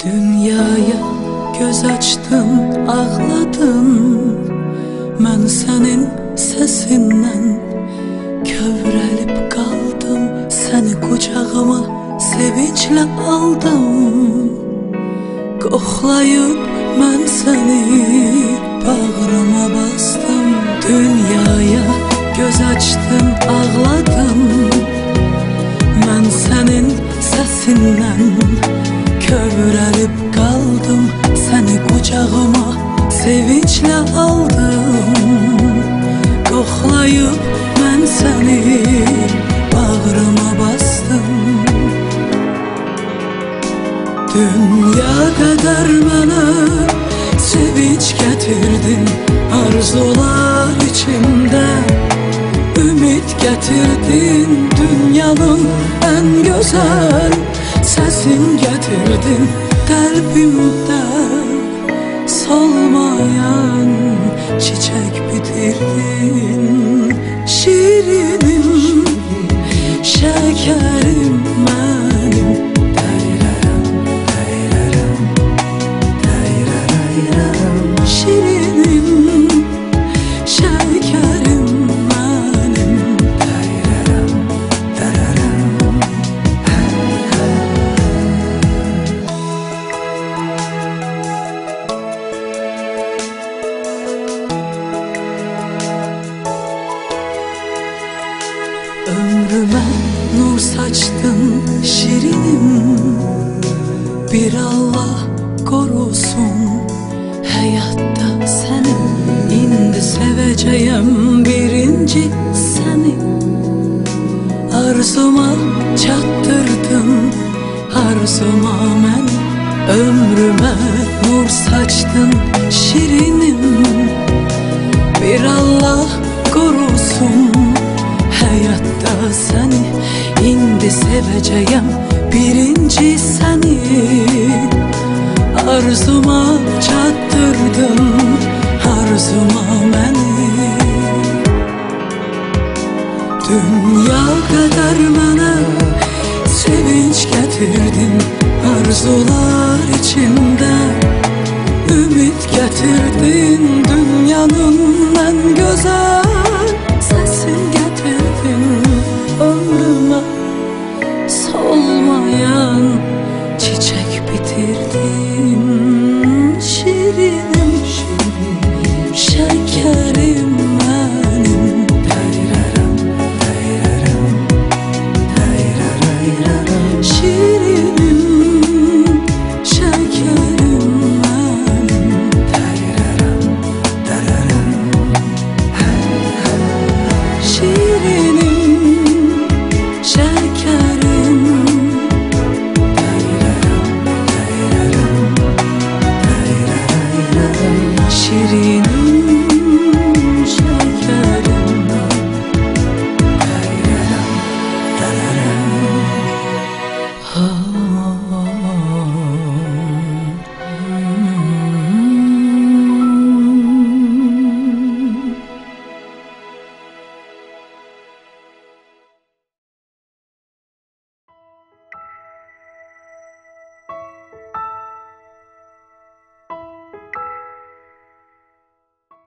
Dünyaya göz açdın, ağladın. Mən sənin səsindən kövrəlib qaldım. Səni qucağıma sevinclə aldım. Qoxlayıb mən səni bağrıma bastım. Dünyaya göz açdın, ağladın. Mən sənin səsindən kövrəlib qaldım. Səni qucağıma sevinclə aldım. Qoxlayıb mən səni bağrıma bastım. Dünya qədər mənə sevinç gətirdin. Arzular içimdə ümid gətirdin. Dünyanın ən gözəl səsin gətirdin. Qəlbimdə solmayan çiçək bitirdin. Şirinim, şəkərim mənim. Şirinim, şəkərim mənim. Ömrümə nur saçdın şirinim. Bir Allah qorusun həyatda səni. İndi sevəcəyəm birinci səni. Arzuma çatdırdın, arzuma məni. Ömrümə nur saçdın şirinim. Bir Allah qorusun həyatda səni. İndi sevəcəyəm birinci səni. Arzuma çatdırdın, arzuma məni. Dünya qədər mənə sevinç gətirdin. Arzular içimdə